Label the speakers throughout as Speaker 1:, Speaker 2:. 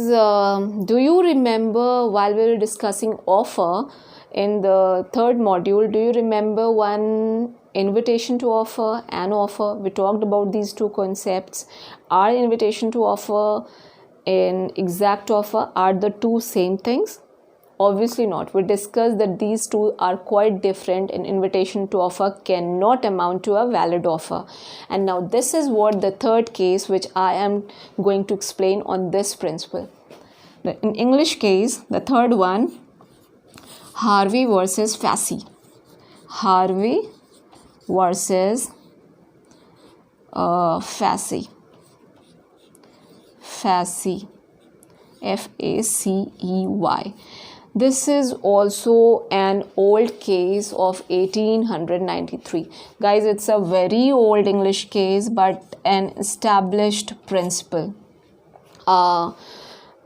Speaker 1: do you remember while we were discussing offer in the third module, do you remember one invitation to offer, an offer? We talked about these two concepts. Are invitation to offer and exact offer, are the two same things? Obviously not. We discussed that these two are quite different, and invitation to offer cannot amount to a valid offer. And now this is what the third case which I am going to explain on this principle. In English case, the third one, Harvey versus Fassi. Harvey versus Fassi. Fassi. F-A-C-E-Y. This is also an old case of 1893. Guys, it's a very old English case but an established principle.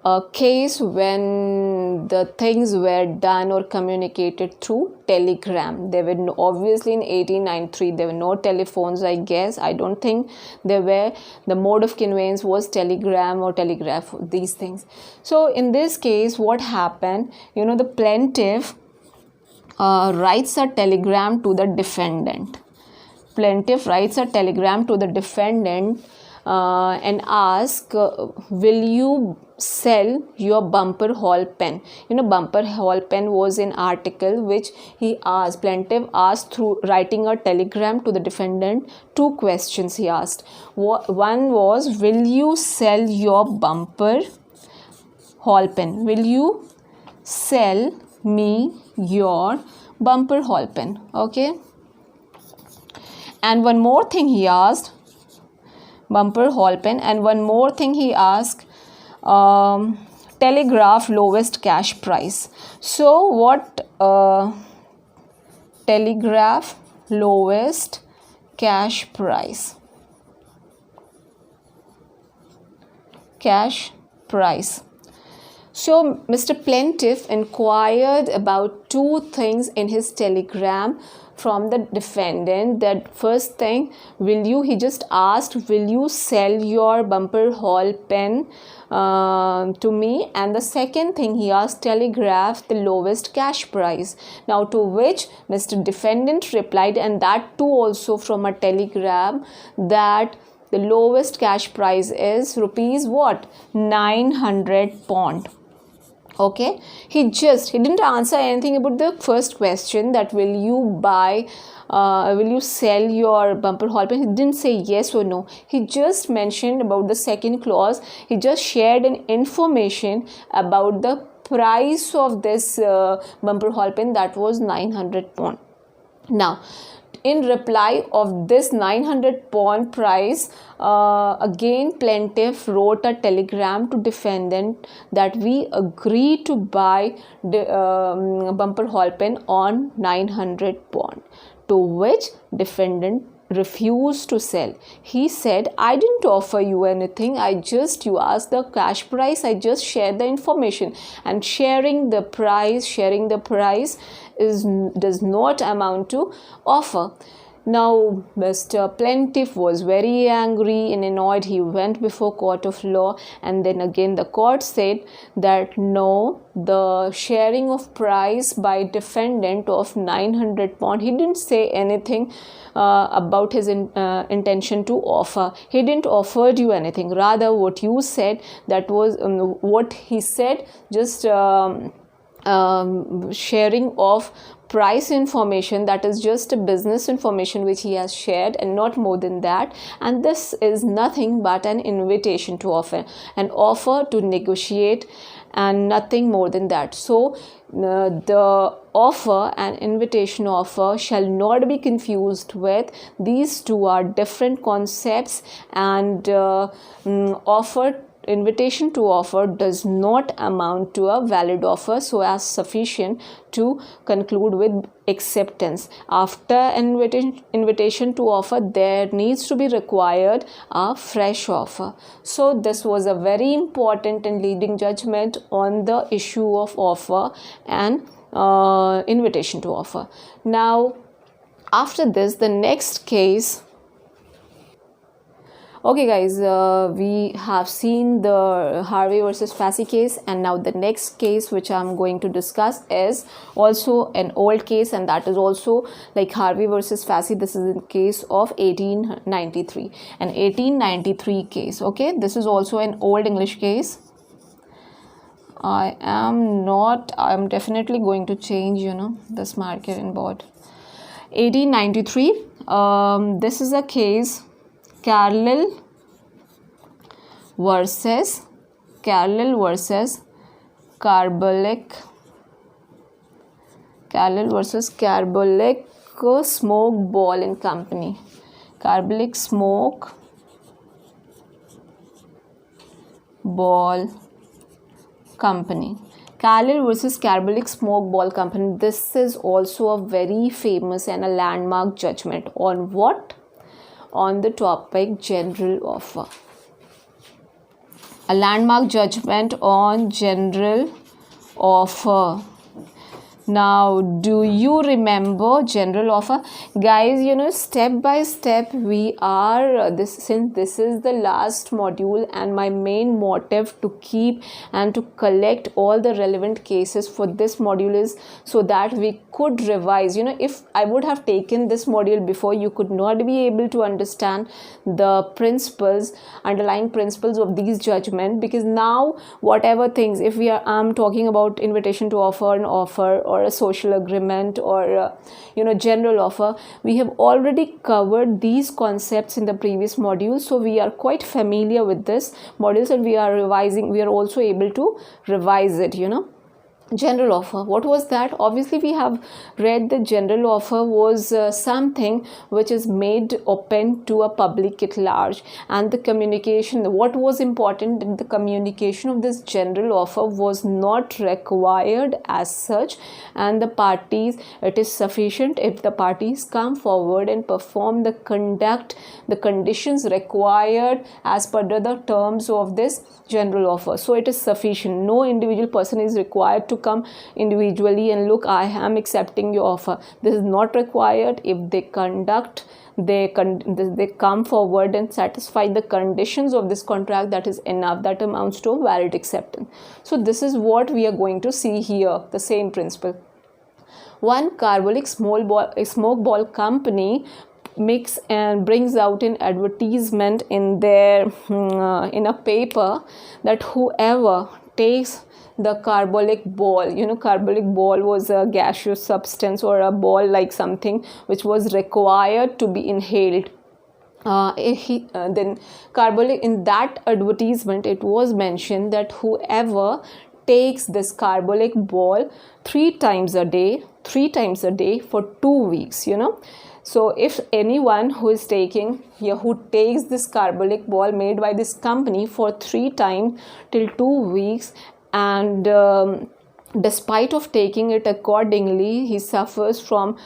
Speaker 1: A case when the things were done or communicated through telegram. There were obviously in 1893 there were no telephones, I guess. I don't think there were. The mode of conveyance was telegram or telegraph, these things. So in this case, what happened, the plaintiff writes a telegram to the defendant. Plaintiff writes a telegram to the defendant and asks, will you sell your bumper hall pen? Bumper hall pen was an article which plaintiff asked through writing a telegram to the defendant. Two questions he asked. One was, will you sell your bumper hall pen? Will you sell me your bumper hall pen? Okay. And one more thing he asked, bumper hall pen, and one more thing he asked, telegraph lowest cash price. So what telegraph lowest cash price? Cash price. So Mr. Plaintiff inquired about two things in his telegram from the defendant. That first thing, he just asked, will you sell your bumper hall pen to me? And the second thing he asked, telegraph the lowest cash price. Now to which Mr. Defendant replied, and that too also from a telegram, that the lowest cash price is rupees what? 900 pound. Okay, he didn't answer anything about the first question, that will you sell your bumper hall pen. He didn't say yes or no. He just mentioned about the second clause. He just shared an information about the price of this bumper hall pen, that was 900 pound. Now in reply of this 900 pound price, again plaintiff wrote a telegram to defendant that we agree to buy bumper hall pen on 900 pound, to which defendant refused to sell. He said, I didn't offer you anything, you asked the cash price, I just shared the information, and sharing the price does not amount to offer. Now Mr. Plaintiff was very angry and annoyed. He went before court of law, and then again the court said that no, the sharing of price by defendant of 900 pound, he didn't say anything about his intention to offer. He didn't offer you anything. Rather what you said, that was what he said, just sharing of price information, that is just a business information which he has shared, and not more than that. And this is nothing but an invitation to offer, an offer to negotiate, and nothing more than that. So the offer and invitation offer shall not be confused with. These two are different concepts, and invitation to offer does not amount to a valid offer so as sufficient to conclude with acceptance. After an invitation to offer, there needs to be required a fresh offer. So this was a very important and leading judgment on the issue of offer and invitation to offer. Now after this, the next case Okay guys, we have seen the Harvey versus Fassi case, and now the next case which I'm going to discuss is also an old case, and that is also like Harvey versus Fassi. This is in case of 1893, an 1893 case. Okay, this is also an old English case. I'm definitely going to change, this marker in board. 1893, this is a case, Carlyle versus Carbolic Smoke Ball and Company. Carbolic Smoke Ball Company. Carlyle versus Carbolic Smoke Ball Company. This is also a very famous and a landmark judgment on what? On the topic general offer. A landmark judgment on general offer. Now, do you remember general offer? Guys, step by step we are, since this is the last module, and my main motive to keep and to collect all the relevant cases for this module is so that we could revise. If I would have taken this module before, you could not be able to understand the underlying principles of these judgment, because now whatever things, if I'm talking about invitation to offer, an offer, or a social agreement, or general offer, we have already covered these concepts in the previous module, so we are quite familiar with this modules, and we are also able to revise it. General offer, what was that? Obviously we have read the general offer was something which is made open to a public at large, and the communication, what was important, the communication of this general offer was not required as such, and it is sufficient if the parties come forward and perform the conditions required as per the terms of this general offer. So it is sufficient. No individual person is required to come individually and look, I am accepting your offer. This is not required. If they come forward and satisfy the conditions of this contract, that is enough. That amounts to a valid acceptance. So this is what we are going to see here, the same principle. One Carbolic Smoke Ball Company makes and brings out an advertisement in their in a paper that whoever takes the carbolic ball, carbolic ball was a gaseous substance or a ball like something which was required to be inhaled. Then carbolic, in that advertisement it was mentioned that whoever takes this carbolic ball 3 times a day for 2 weeks, So if anyone who takes this carbolic ball made by this company for 3 times till 2 weeks, and despite of taking it accordingly, he suffers from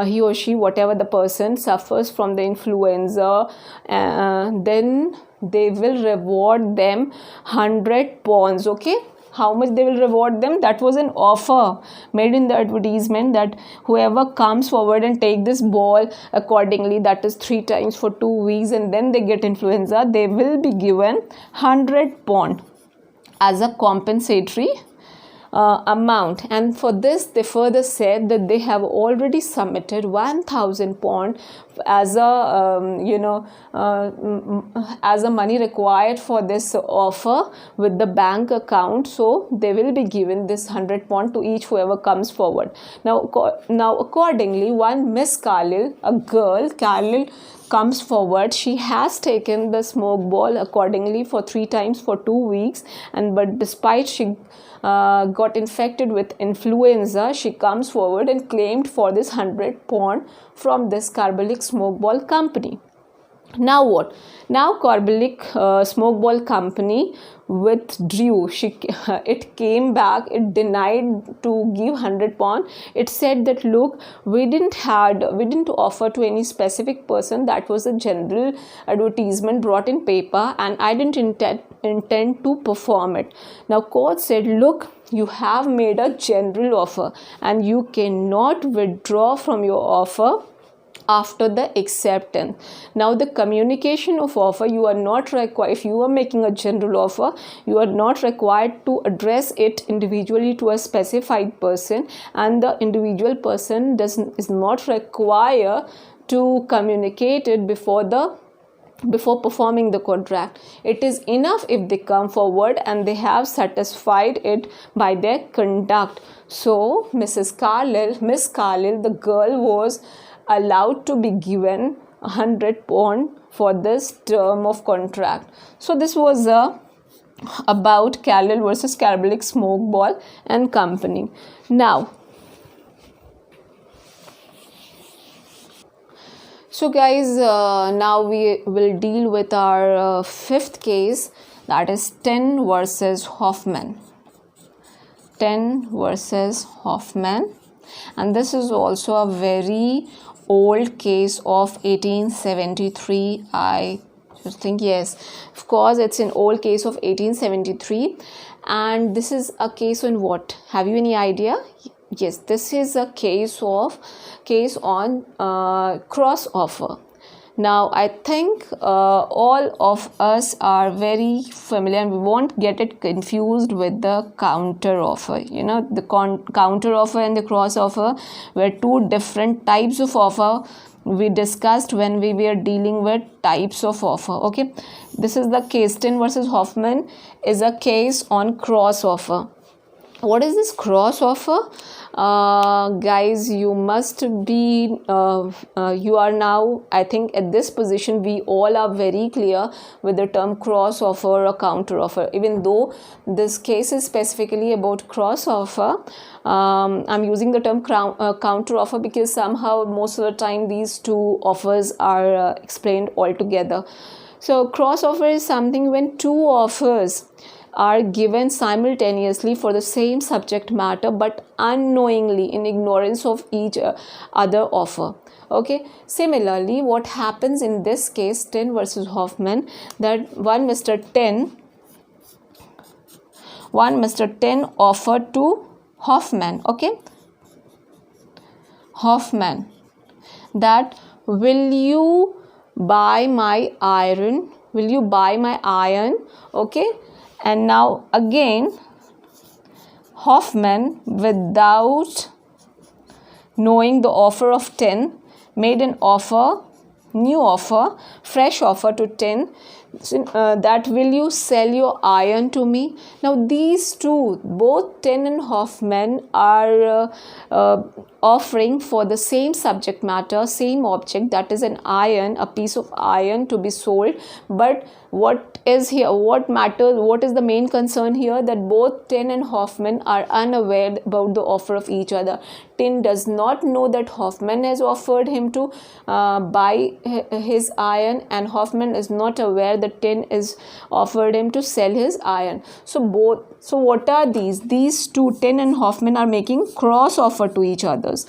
Speaker 1: he or she, whatever the person, suffers from the influenza, then they will reward them 100 pounds. Okay, how much they will reward them? That was an offer made in the advertisement, that whoever comes forward and take this ball accordingly, that is 3 times for 2 weeks, and then they get influenza, they will be given 100 pound as a compensatory amount. And for this, they further said that they have already submitted 1,000 pound as a as a money required for this offer with the bank account. So they will be given this 100 pound to each whoever comes forward. Now accordingly, one Miss Carlyle, a girl, Carlyle, comes forward. She has taken the smoke ball accordingly for 3 times for 2 weeks, but despite she got infected with influenza, she comes forward and claimed for this 100 pound from this Carbolic Smoke Ball Company. Now what? Now Carbolic Smoke Ball Company withdrew. It came back. It denied to give 100 pound. It said that, look, we didn't offer to any specific person. That was a general advertisement brought in paper, and I didn't intend to perform it. Now court said, look, you have made a general offer and you cannot withdraw from your offer after the acceptance. Now the communication of offer, you are not required, if you are making a general offer, you are not required to address it individually to a specified person, and the individual person is not required to communicate it before performing the contract. It is enough if they come forward and they have satisfied it by their conduct. So Miss Carlyle, the girl, was allowed to be given 100 pound for this term of contract. So this was about Carlyle versus Carbolic Smoke Ball and Company. Now, so guys, now we will deal with our fifth case, that is Ten versus Hoffman. Ten versus Hoffman, and this is also a very old case of 1873. I think, yes, of course it's an old case of 1873, and this is a case on what? Have you any idea? Yes, this is a case on cross offer. Now I think all of us are very familiar, and we won't get it confused with the counter offer. You know, the counter offer and the cross offer were two different types of offer we discussed when we were dealing with types of offer. Okay, this is the case. Ten versus Hoffman is a case on cross offer. What is this cross offer? Guys, you must be you are now, I think at this position we all are very clear with the term cross offer or counter offer. Even though this case is specifically about cross offer, I'm using the term counter offer because somehow most of the time these two offers are explained all together. So cross offer is something when two offers are given simultaneously for the same subject matter but unknowingly in ignorance of each other offer. Okay, similarly what happens in this case, Ten versus Hoffman, that one Mr. Ten offered to Hoffman, okay, Hoffman, that will you buy my iron, okay. And now again Hoffman, without knowing the offer of 10, made an offer, new offer, fresh offer to 10, that will you sell your iron to me. Now these two, both Ten and Hoffman, are offering for the same subject matter, same object, that is an iron, a piece of iron to be sold. But what is here, what matters, what is the main concern here, that both Ten and Hoffman are unaware about the offer of each other. Ten does not know that Hoffman has offered him to buy his iron, and Hoffman is not aware that Ten is offered him to sell his iron. So what are these? These two, Ten and Hoffman, are making cross offer to each others.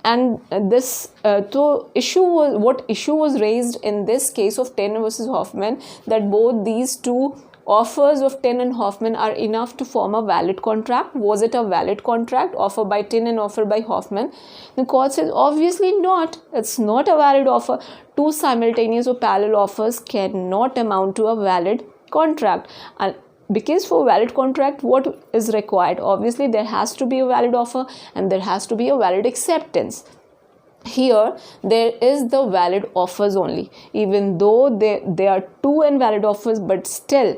Speaker 1: And this what issue was raised in this case of Ten versus Hoffman, that both these two offers of Ten and Hoffman are enough to form a valid contract. Was it a valid contract, offer by Ten and offer by Hoffman? The court says obviously not. It's not a valid offer. Two simultaneous or parallel offers cannot amount to a valid contract. And because for valid contract, what is required? Obviously there has to be a valid offer and there has to be a valid acceptance. Here there is the valid offers only, even though there are two invalid offers, but still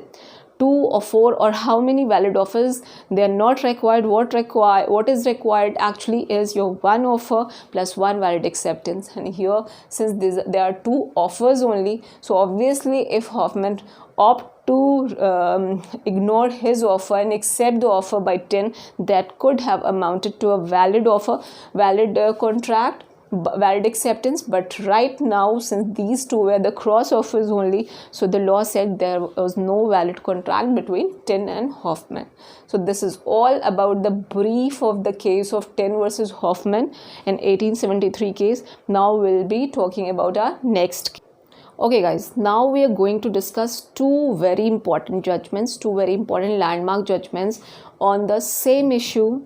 Speaker 1: 2 or 4 or how many valid offers, they are not required. What is required actually is your one offer plus one valid acceptance. And here, since there are 2 offers only, so obviously if Hoffman opt to ignore his offer and accept the offer by 10, that could have amounted to a valid offer, valid contract, valid acceptance. But right now, since these 2 were the cross offers only, so the law said there was no valid contract between Ten and Hoffman. So this is all about the brief of the case of Ten versus Hoffman, an 1873 case. Now we'll be talking about our next case. Okay guys, now we are going to discuss 2 very important judgments, 2 very important landmark judgments on the same issue,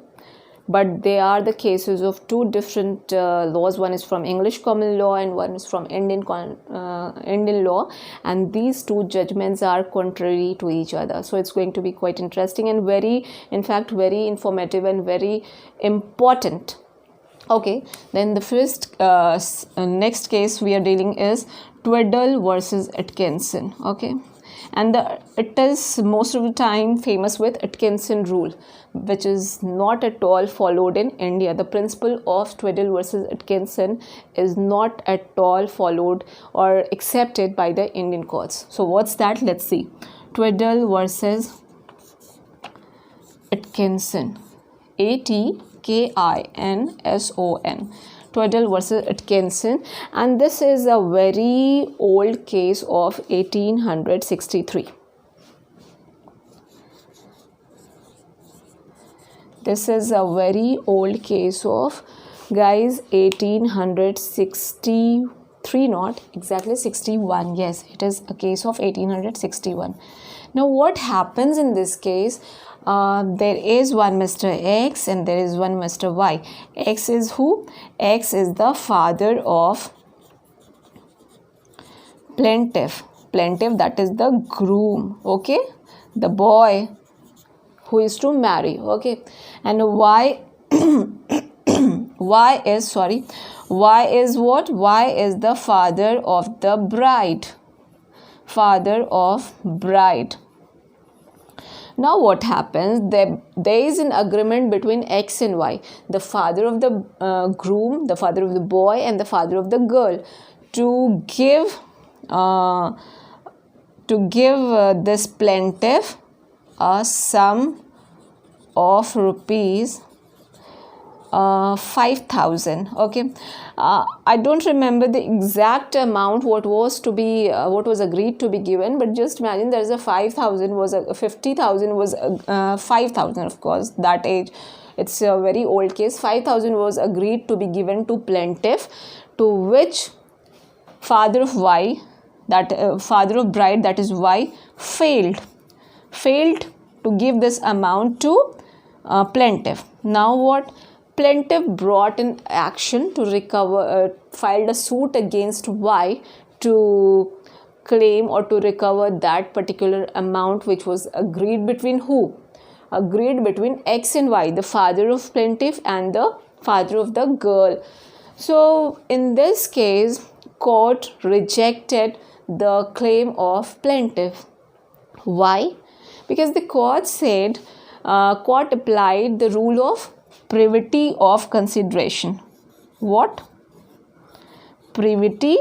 Speaker 1: but they are the cases of two different laws. One is from English common law and one is from Indian law, and these two judgments are contrary to each other. So it's going to be quite interesting and very informative and very important. Okay, then the first next case we are dealing is Tweddle versus Atkinson. Okay, and it is most of the time famous with Atkinson rule, which is not at all followed in India. The principle of Tweddle versus Atkinson is not at all followed or accepted by the Indian courts. So what's that? Let's see. Tweddle versus Atkinson. Atkinson. Tweddle versus Atkinson, and this is a very old case of 1863. This is a very old case of, guys, 1863, not exactly 61. Yes, it is a case of 1861. Now what happens in this case? There is one Mr. X and there is one Mr. Y. X is who? X is the father of plaintiff. Plaintiff, that is the groom. Okay, the boy who is to marry. Okay, and Y Y is what? Y is the father of the bride. Father of bride. Now what happens? There is an agreement between X and Y, the father of the groom, the father of the boy, and the father of the girl, to give this plaintiff a sum of rupees 5,000. Okay, I don't remember the exact amount what was agreed to be given, but just imagine there is a 5,000 was a 50,000 was 5,000. Of course, that age, it's a very old case. 5,000 was agreed to be given to plaintiff, to which father of Y, that father of bride, that is Y, failed to give this amount to plaintiff. Now what? Plaintiff brought an action to recover, filed a suit against Y to claim or to recover that particular amount which was agreed between who? Agreed between X and Y, the father of plaintiff and the father of the girl. So in this case, court rejected the claim of plaintiff. Why? Because the court said, court applied the rule of privity of consideration. What? Privity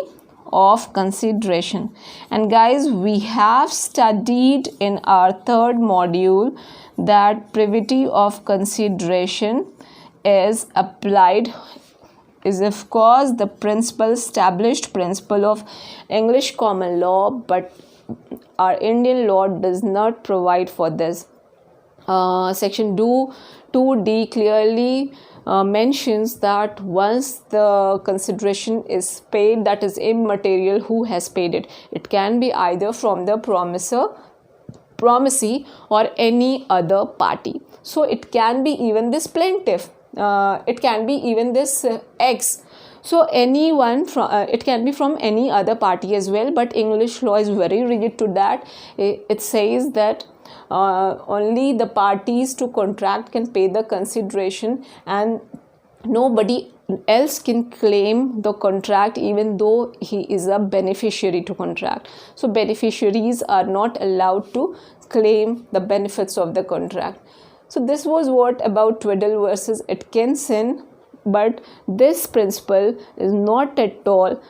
Speaker 1: of consideration. And guys, we have studied in our third module that privity of consideration is applied, is of course the established principle of English common law, but our Indian law does not provide for this. Section 2D clearly mentions that once the consideration is paid, that is immaterial who has paid it. It can be either from the promisee or any other party. So it can be even this plaintiff. It can be even this X. So anyone from it can be from any other party as well. But English law is very rigid to that. It says that only the parties to contract can pay the consideration, and nobody else can claim the contract even though he is a beneficiary to contract. So beneficiaries are not allowed to claim the benefits of the contract. So this was what about Tweddle versus Atkinson, but this principle is not at all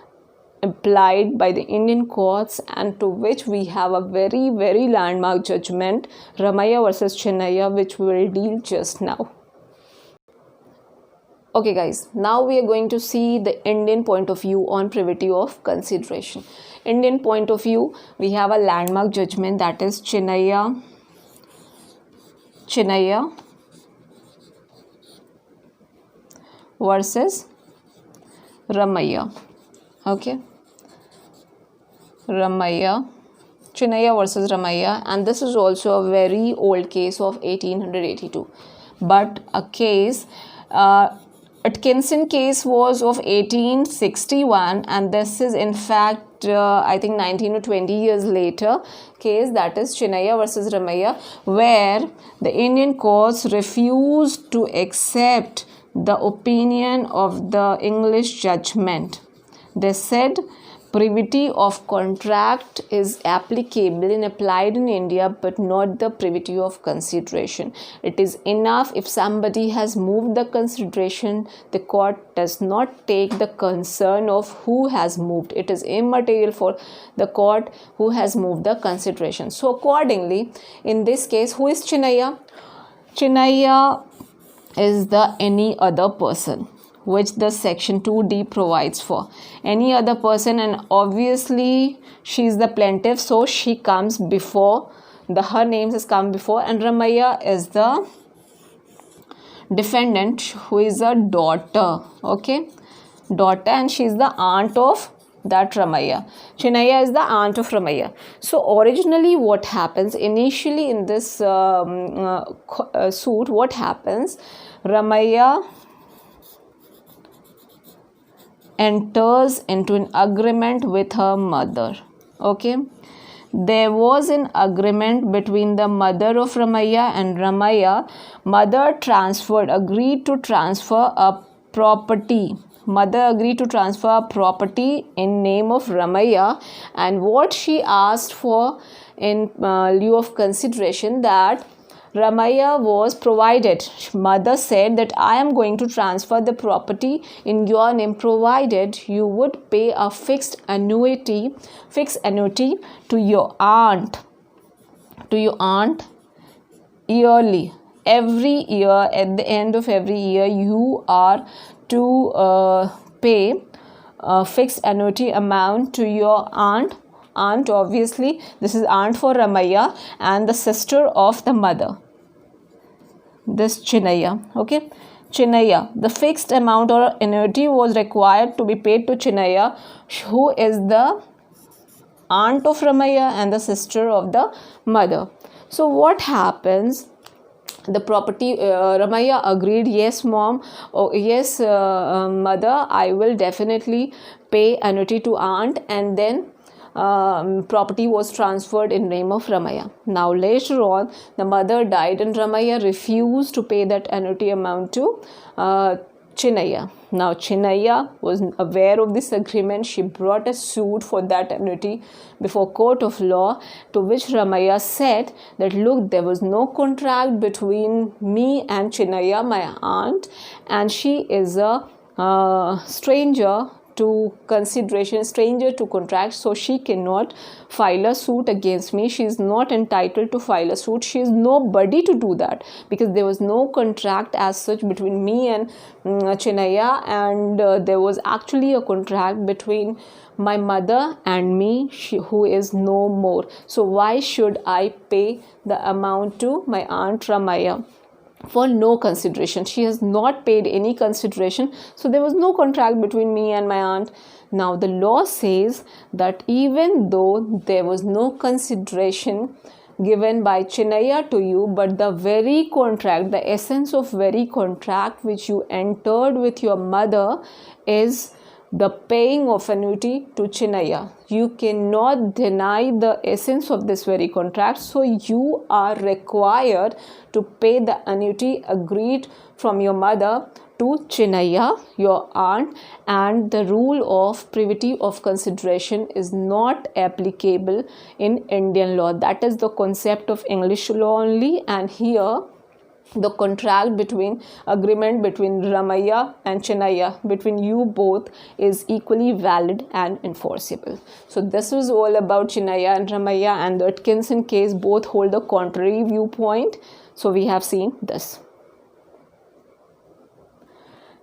Speaker 1: applied by the Indian courts, and to which we have a very, very landmark judgment, Ramaiah versus Chennaiah, which we will deal just now. Okay guys, now we are going to see the Indian point of view on privity of consideration. Indian point of view, we have a landmark judgment, that is Chennaiah versus Ramaiah. Okay, Chennaiah versus Ramaiah, and this is also a very old case of 1882. but a case, Atkinson case was of 1861, and this is in fact I think 19 or 20 years later case, that is Chinnaiya versus Ramaiah, where the Indian courts refused to accept the opinion of the English judgment. They said privity of contract is applicable and applied in India, but not the privity of consideration. It is enough if somebody has moved the consideration, the court does not take the concern of who has moved. It is immaterial for the court who has moved the consideration. So accordingly, in this case, who is Chinnaiya? Chinnaiya is the any other person, which the section 2D provides for. Any other person, and obviously she is the plaintiff, so she comes before, her names has come before, and Ramaiah is the defendant, who is a daughter, okay, daughter, and she is the aunt of that Ramaiah. Chinnaiya is the aunt of Ramaiah. So originally what happens, initially in this suit, what happens, Ramaiah enters into an agreement with her mother. Okay, there was an agreement between the mother of Ramaiah and Ramaiah. Mother agreed to transfer a property. Mother agreed to transfer a property in name of Ramaiah, and what she asked for in lieu of consideration, that Ramaiah was provided. Mother said that I am going to transfer the property in your name, provided you would pay a fixed annuity to your aunt yearly. Every year, at the end of every year, you are to pay a fixed annuity amount to your aunt. Obviously, this is aunt for Ramaiah and the sister of the mother, this Chinnaiya. Okay, Chinnaiya, the fixed amount or annuity was required to be paid to Chinnaiya, who is the aunt of Ramaiah and the sister of the mother. So what happens? The property, Ramaiah agreed, yes mom, yes mother, I will definitely pay annuity to aunt, and then property was transferred in name of Ramaiah. Now later on, the mother died and Ramaiah refused to pay that annuity amount to Chinnaiya. Now Chinnaiya was aware of this agreement. She brought a suit for that annuity before court of law, to which Ramaiah said that look, there was no contract between me and Chinnaiya, my aunt, and she is a stranger to consideration, stranger to contract, so she cannot file a suit against me. She is not entitled to file a suit. She is nobody to do that, because there was no contract as such between me and Chinnaiya, and there was actually a contract between my mother and me, who is no more. So why should I pay the amount to my aunt Ramaiah for no consideration? She has not paid any consideration, so there was no contract between me and my aunt. Now the law says that even though there was no consideration given by Chinnaiya to you, but the very contract, the essence of very contract which you entered with your mother is the paying of annuity to Chinnaiya. You cannot deny the essence of this very contract, so you are required to pay the annuity agreed from your mother to Chinnaiya, your aunt, and the rule of privity of consideration is not applicable in Indian law. That is the concept of English law only, and here the contract agreement between Ramaiah and Chinnaiya, between you both, is equally valid and enforceable. So this was all about Chinnaiya and Ramaiah, and the Atkinson case both hold the contrary viewpoint. So we have seen this.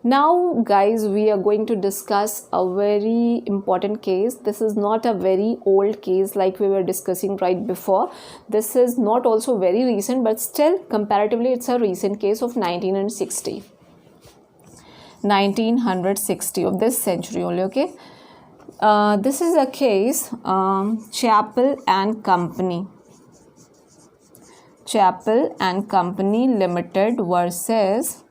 Speaker 1: Now guys, we are going to discuss a very important case. This is not a very old case like we were discussing right before. This is not also very recent, but still comparatively it's a recent case of 1960 of this century only. Okay, this is a case, Chappell and Company. Chappell and Company Limited versus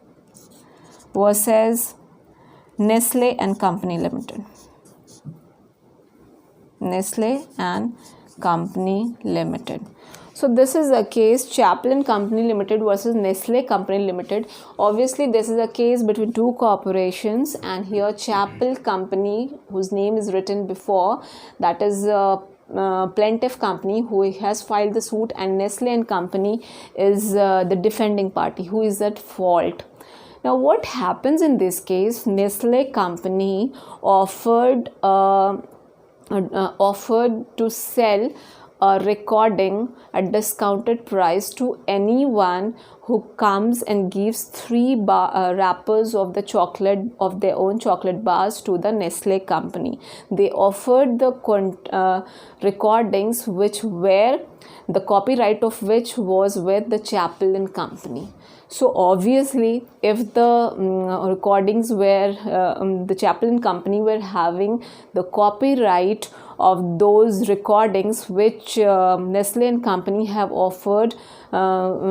Speaker 1: Nestle and Company Limited. Nestle and Company Limited. So this is a case, Chappell and Company Limited versus Nestle Company Limited. Obviously this is a case between two corporations, and here Chappell Company, whose name is written before, that is plaintiff company who has filed the suit, and Nestle and Company is the defending party who is at fault. Now what happens in this case? Nestle Company offered to sell a recording at discounted price to anyone who comes and gives 3 wrappers of the chocolate, of their own chocolate bars, to the Nestle Company. They offered the recordings which were, the copyright of which was with the Chappell and Company. So obviously, if the recordings were, the Chappell and Company were having the copyright of those recordings which Nestle and Company have offered to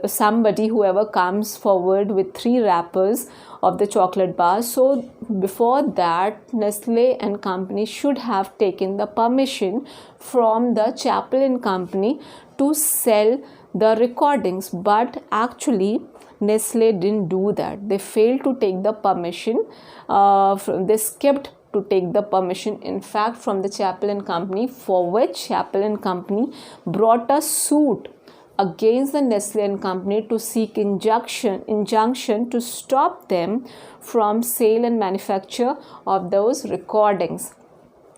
Speaker 1: somebody, whoever comes forward with 3 wrappers of the chocolate bar. So before that, Nestle and Company should have taken the permission from the Chappell and Company to sell the recordings, but actually Nestle didn't do that. They failed to take the permission. They skipped to take the permission, in fact, from the Chappell and Company, for which Chappell and Company brought a suit against the Nestle and Company to seek injunction to stop them from sale and manufacture of those recordings.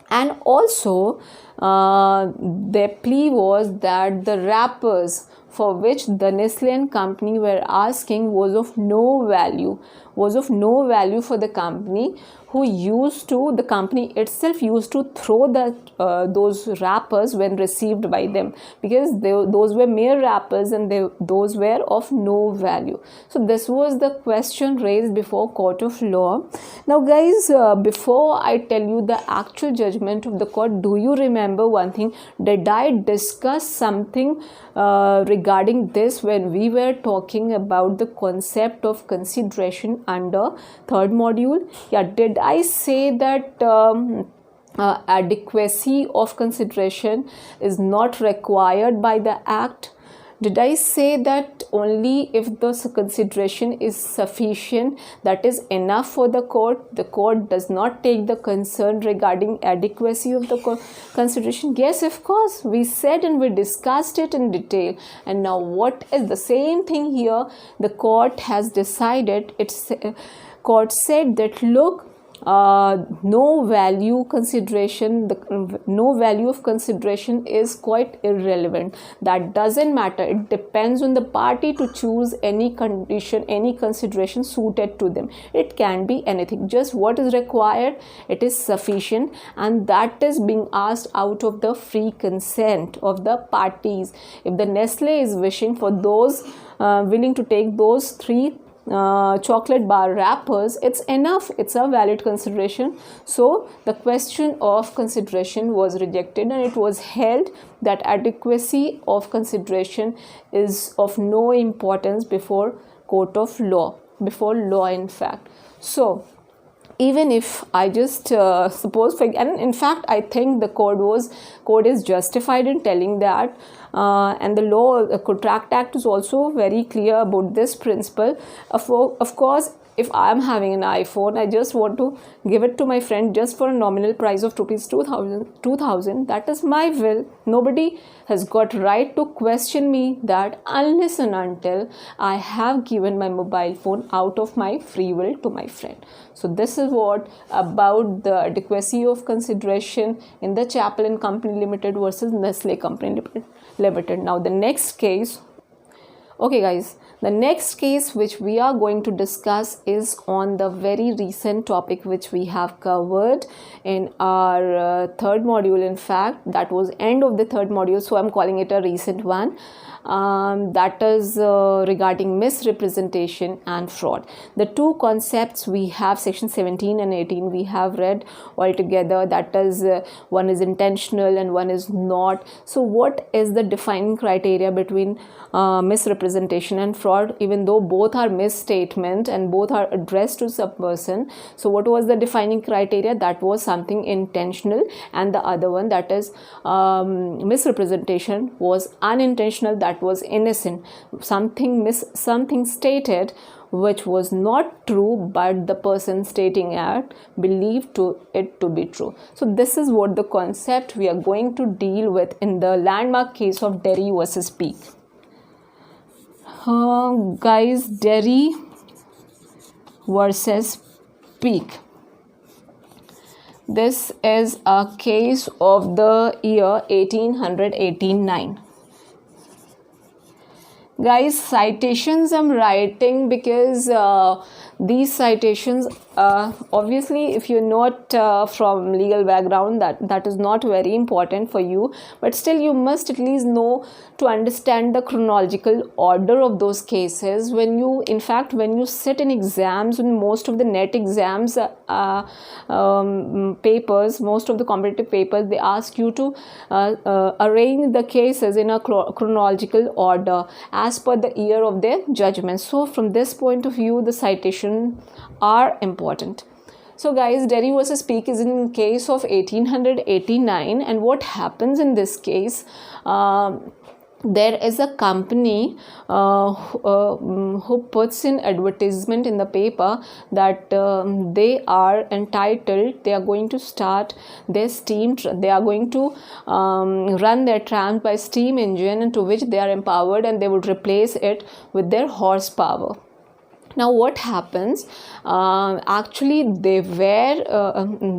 Speaker 1: And also their plea was that the wrappers for which the Nestle and Company were asking was of no value for the company, the company itself used to throw those wrappers when received by them, because those were mere wrappers and those were of no value. So this was the question raised before court of law. Now guys, before I tell you the actual judgment of the court, do you remember one thing? Did I discuss something regarding this when we were talking about the concept of consideration under 3rd module? Yeah, did I say that adequacy of consideration is not required by the Act? Did I say that only if the consideration is sufficient, that is enough for the court does not take the concern regarding adequacy of the consideration? Yes, of course, we said and we discussed it in detail. And now what is the same thing here? The court has decided, court said that, look, no value of consideration is quite irrelevant. That doesn't matter. It depends on the party to choose any condition, any consideration suited to them. It can be anything. Just what is required, it is sufficient, and that is being asked out of the free consent of the parties. If the Nestle is wishing for those willing to take those 3 chocolate bar wrappers, it's enough, it's a valid consideration. So the question of consideration was rejected, and it was held that adequacy of consideration is of no importance before court of law, before law in fact. So even if I just suppose, and in fact I think the court is justified in telling that, and the law, the Contract Act is also very clear about this principle. Of course, if I am having an iPhone, I just want to give it to my friend just for a nominal price of rupees 2000. That is my will. Nobody has got right to question me that, unless and until I have given my mobile phone out of my free will to my friend. So this is what about the adequacy of consideration in the Chappell and Company Limited versus Nestle Company Limited. Now the next case, okay guys, the next case which we are going to discuss is on the very recent topic which we have covered in our 3rd module. In fact, that was end of the 3rd module, so I'm calling it a recent one. that is regarding misrepresentation and fraud. The two concepts we have, section 17 and 18, we have read altogether. That is, one is intentional and one is not. So what is the defining criteria between misrepresentation and fraud? Even though both are misstatement and both are addressed to some person, so what was the defining criteria? That was something intentional, and the other one, that is misrepresentation, was unintentional, that was innocent. Something stated which was not true, but the person stating it believed it to be true. So this is what the concept we are going to deal with in the landmark case of Derry versus Peek. Guys, Derry versus Peek. This is a case of the year 1889. Guys, citations I'm writing because these citations, obviously if you're not from legal background, that is not very important for you, but still you must at least know to understand the chronological order of those cases. When you sit in exams, in most of the net exams papers, most of the competitive papers, they ask you to arrange the cases in a chronological order as per the year of their judgment. So from this point of view, the citation are important. So guys, Derry versus Peek is in case of 1889, and what happens in this case, there is a company who puts in advertisement in the paper that they are entitled, they are going to start their they are going to run their tram by steam engine, and to which they are empowered, and they would replace it with their horsepower. Now what happens, actually they were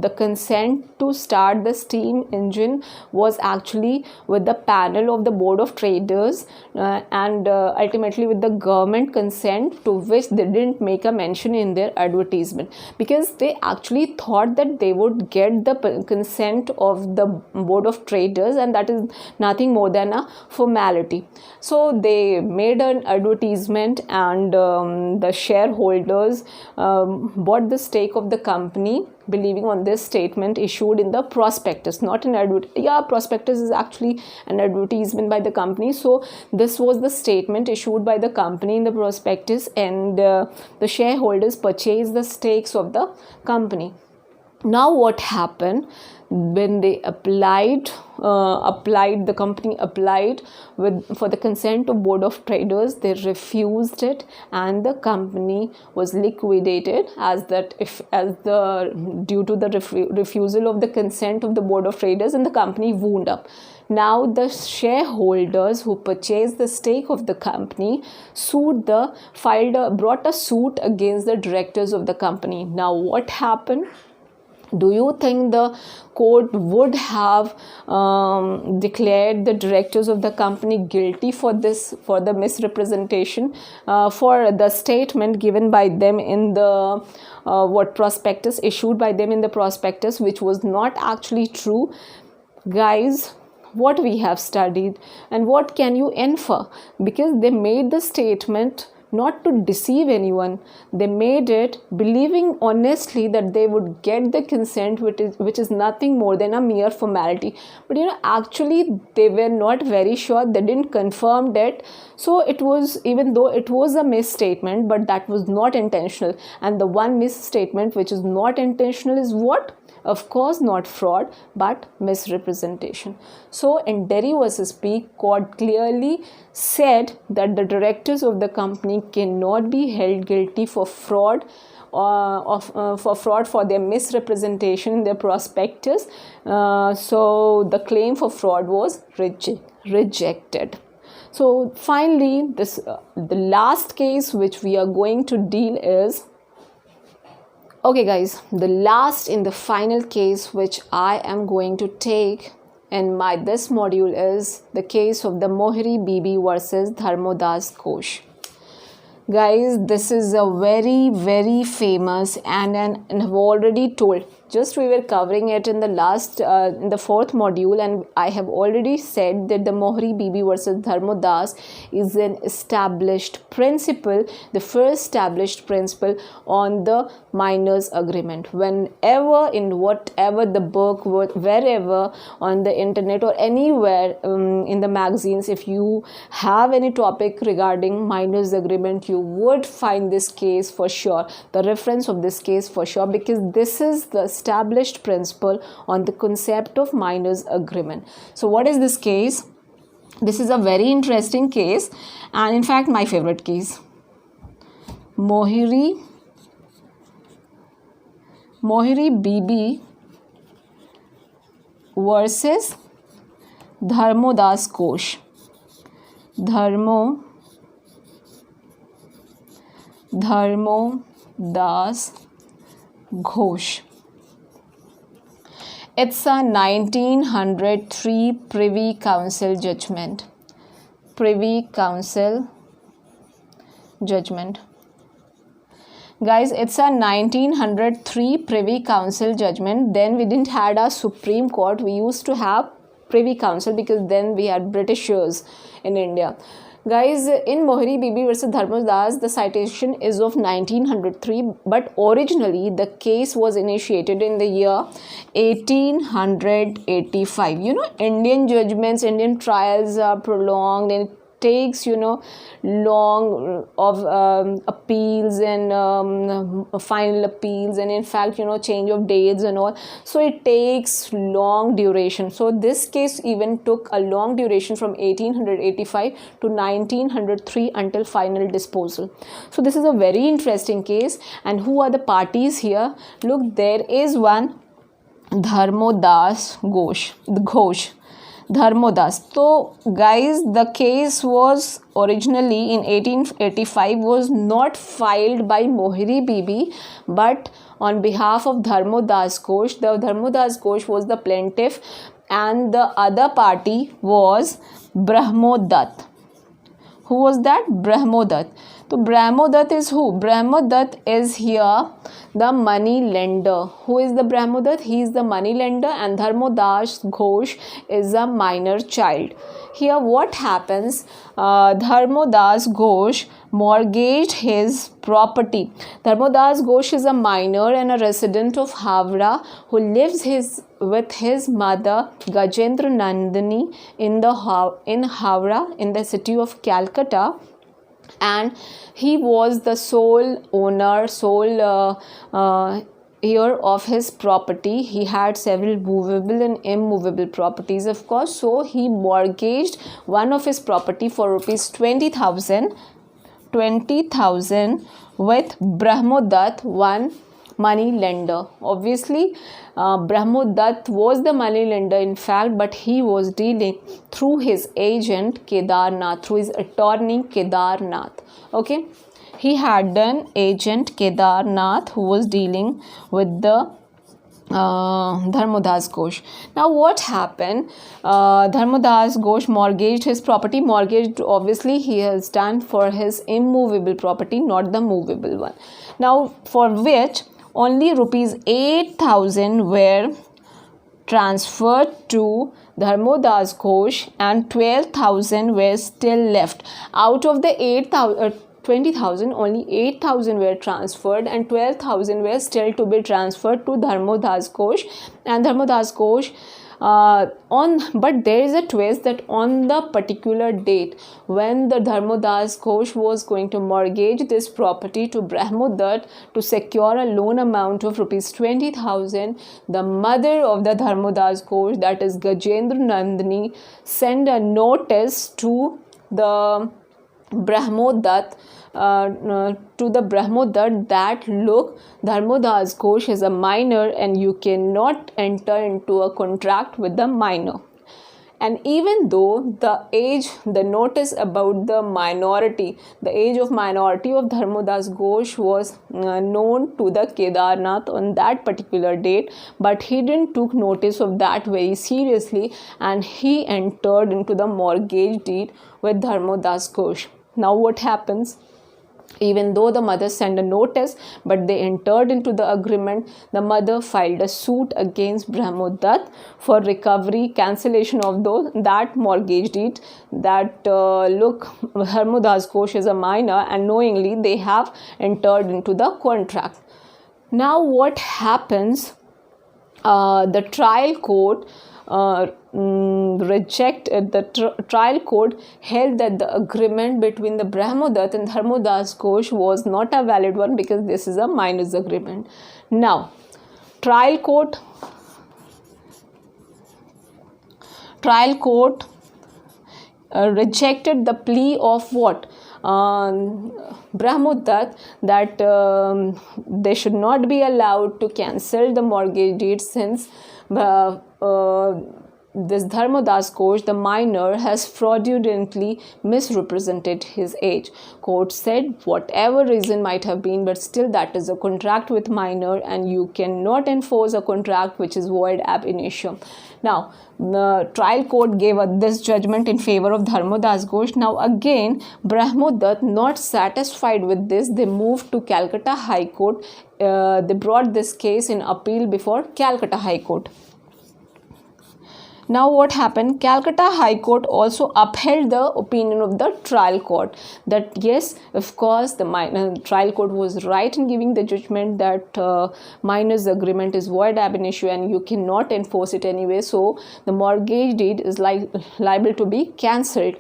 Speaker 1: the consent to start the steam engine was actually with the panel of the Board of Traders, and ultimately with the government consent, to which they didn't make a mention in their advertisement, because they actually thought that they would get the consent of the Board of Traders, and that is nothing more than a formality. So they made an advertisement, and the shareholders bought the stake of the company, believing on this statement issued in the prospectus, not an prospectus is actually an advertisement by the company. So this was the statement issued by the company in the prospectus, and the shareholders purchased the stakes of the company. Now what happened, when they the company applied for the consent of Board of Traders, they refused it, and the company was liquidated due to the refusal of the consent of the Board of Traders, and the company wound up. Now the shareholders who purchased the stake of the company brought a suit against the directors of the company. Now what happened? Do you think the court would have declared the directors of the company guilty for the misrepresentation, for the statement given by them in the prospectus, issued by them in the prospectus, which was not actually true? Guys, what we have studied, and what can you infer? Because they made the statement not to deceive anyone. They made it believing honestly that they would get the consent, which is nothing more than a mere formality. But actually they were not very sure. They didn't confirm that. So it was, even though it was a misstatement, but that was not intentional. And the one misstatement which is not intentional is what? Of course not fraud, but misrepresentation. So in Derry versus Peek, court clearly said that the directors of the company cannot be held guilty for fraud, for their misrepresentation in their prospectus. So the claim for fraud was rejected. So finally, the last case which we are going to deal is, okay guys, the last in the final case which I am going to take in this module is the case of the Mohri Bibi versus Dharmodas Ghosh. Guys, this is a very, very famous, and I've already told, just we were covering it in the last in the fourth module, and I have already said that the Mohri Bibi versus Dharmodas is an established principle, the first established principle on the minors agreement. Whenever, in whatever the book, wherever on the internet or anywhere in the magazines, if you have any topic regarding minors agreement, you would find this case for sure, the reference of this case for sure, because this is the established principle on the concept of minors agreement. So what is this case? This is a very interesting case, and in fact my favorite case, Mohri Bibi versus Dharmodas Ghosh. Dharmodas Ghosh. It's a 1903 Privy Council judgment. Privy Council judgment. Guys, it's a 1903 Privy Council judgment. Then we didn't had a Supreme Court. We used to have Privy Council because then we had Britishers in India. Guys, in Mohri Bibi versus Dharmodas, the citation is of 1903, but originally the case was initiated in the year 1885. You know, Indian judgments, Indian trials are prolonged, and it takes, you know, long of appeals and final appeals, and in fact, you know, change of dates and all. So it takes long duration. So this case even took a long duration from 1885 to 1903 until final disposal. So this is a very interesting case. And who are the parties here? Look, there is one Dharmodas Ghosh. Dharmodas. So guys, the case was originally in 1885 was not filed by Mohri Bibi, but on behalf of Dharmodas Ghosh. The Dharmodas Ghosh was the plaintiff, and the other party was Brahmodat. Who was that? Brahmodat. So Brahmodat is who? Brahmodat is here the money lender. Who is the Brahmodat? He is the money lender, and Dharmodas Ghosh is a minor child. Here what happens? Dharmodas Ghosh mortgaged his property. Dharmodas Ghosh is a minor and a resident of Havra who lives with his mother Gajendra Nandini in Havra in the city of Calcutta. And he was the sole owner, heir of his property. He had several movable and immovable properties, of course. So he mortgaged one of his property for rupees 20,000 with Brahmodat, one money lender. Obviously, Brahmodat was the money lender in fact, but he was dealing through his agent Kedarnath, through his attorney Kedarnath. Okay, he had an agent Kedarnath who was dealing with the Dharmodas Ghosh. Now what happened? Dharmodas Ghosh mortgaged his property. Mortgaged, obviously he has done for his immovable property, not the movable one. Now for which only rupees 8,000 were transferred to Dharmodas Ghosh and 12,000 were still left. Out of the 20,000, only 8,000 were transferred and 12,000 were still to be transferred to Dharmodas Ghosh. And Dharmodas Ghosh but there is a twist that on the particular date when the Dharmodas Ghosh was going to mortgage this property to Brahmodat to secure a loan amount of rupees 20,000, the mother of the Dharmodas Ghosh, that is Gajendra Nandini, sent a notice to the Brahmodat that look, Dharmodas Ghosh is a minor and you cannot enter into a contract with the minor. And even though the notice about the age of minority of Dharmodas Ghosh was known to the Kedarnath on that particular date, but he didn't took notice of that very seriously, and he entered into the mortgage deed with Dharmodas Ghosh. Now what happens? Even though the mother sent a notice, but they entered into the agreement. The mother filed a suit against Brahmodat for recovery, cancellation of that mortgage deed. That look, Dharmodas Ghosh is a minor and knowingly they have entered into the contract. Now what happens? The trial court trial court held that the agreement between the Brahmodat and Dharmodas Ghosh was not a valid one because this is a minors agreement. Now, trial court rejected the plea of what? Brahmodat, that they should not be allowed to cancel the mortgage deed since this Dharmodas Ghosh, the minor, has fraudulently misrepresented his age. Court said whatever reason might have been, but still that is a contract with minor and you cannot enforce a contract which is void ab initio. Now, the trial court gave this judgment in favor of Dharmodas Ghosh. Now again, Brahmodat, not satisfied with this, they moved to Calcutta High Court. They brought this case in appeal before Calcutta High Court. Now what happened? Calcutta High Court also upheld the opinion of the trial court that yes, of course, the trial court was right in giving the judgment that minors agreement is void ab initio and you cannot enforce it anyway. So the mortgage deed is liable to be cancelled.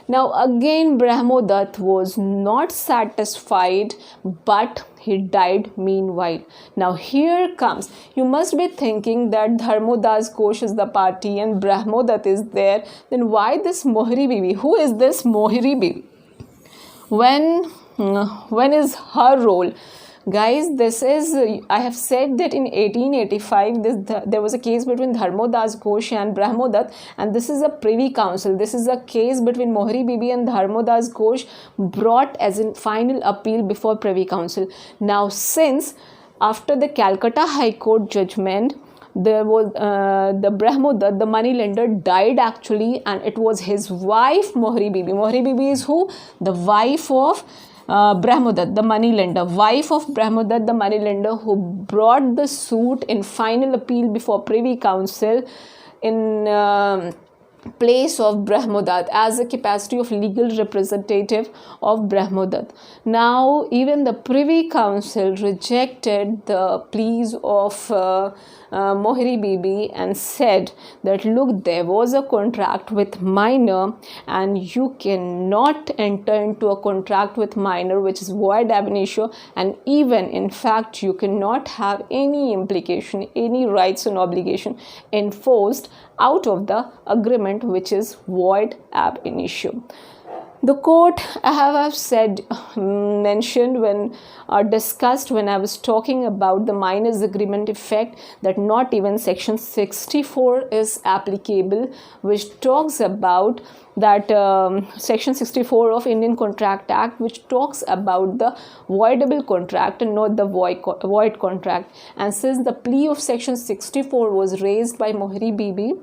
Speaker 1: Now again, Brahmodat was not satisfied, but he died meanwhile. Now here comes, you must be thinking that Dharmodas Ghosh is the party and Brahmodat is there. Then why this Mohri Bibi? Who is this Mohri Bibi? When is her role? Guys, this is, I have said that in 1885 there was a case between Dharmodas Ghosh and Brahmodat, and this is a Privy Council. This is a case between Mohri Bibi and Dharmodas Ghosh brought as in final appeal before Privy Council. Now since after the Calcutta High Court judgment, there was the Brahmodat, the money lender, died actually, and it was his wife Mohri Bibi. Mohri Bibi is who? The wife of Brahmodat, the money lender, wife of Brahmodat, the money lender, who brought the suit in final appeal before Privy Council in place of Brahmodat as a capacity of legal representative of Brahmodat. Now even the Privy Council rejected the pleas of Mohri Bibi and said that look, there was a contract with minor and you cannot enter into a contract with minor which is void ab initio, and even in fact you cannot have any implication, any rights and obligation enforced out of the agreement which is void ab initio. The court, I have said, mentioned when discussed when I was talking about the minors agreement effect, that not even section 64 is applicable, which talks about that section 64 of Indian Contract Act, which talks about the voidable contract and not the void contract. And since the plea of section 64 was raised by Mohri Bibi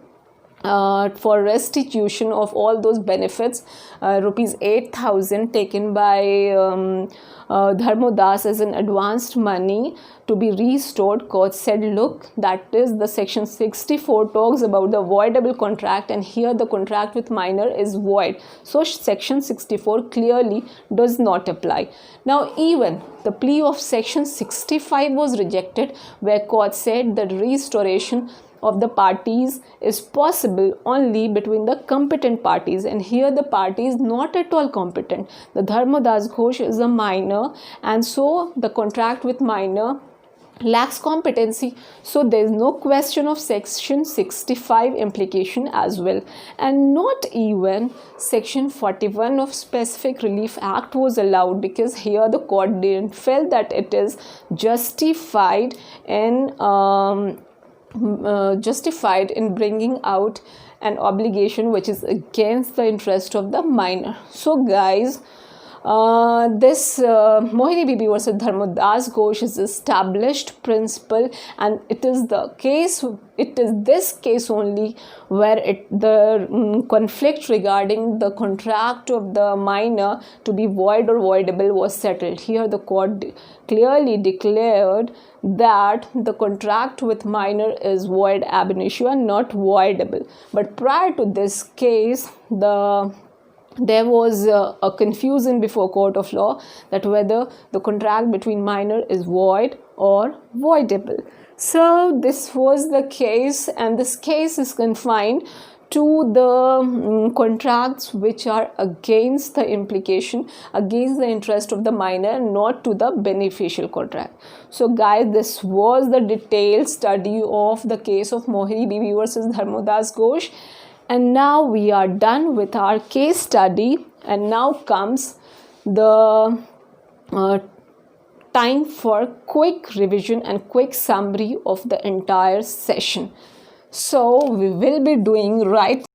Speaker 1: for restitution of all those benefits, rupees 8,000 taken by Dharmodas as an advanced money to be restored, court said look, that is the section 64 talks about the voidable contract and here the contract with minor is void, so section 64 clearly does not apply. Now even the plea of section 65 was rejected, where court said that restoration of the parties is possible only between the competent parties, and here the party is not at all competent. The Dharmodas Ghosh is a minor and so the contract with minor lacks competency, so there is no question of section 65 implication as well, and not even section 41 of Specific Relief Act was allowed, because here the court didn't feel that it is justified in bringing out an obligation which is against the interest of the minor. So guys, this Mohini Bibi versus Dharmodas Ghosh is established principle, and it is this case only where the conflict regarding the contract of the minor to be void or voidable was settled. Here the court clearly declared that the contract with minor is void ab initio and not voidable. But prior to this case, there was a confusion before court of law that whether the contract between minor is void or voidable. So this was the case, and this case is confined to the contracts which are against the implication, against the interest of the minor, not to the beneficial contract. So guys, this was the detailed study of the case of Mohini Bibi versus Dharmodas Ghosh. And now we are done with our case study, and now comes the time for quick revision and quick summary of the entire session. So we will be doing right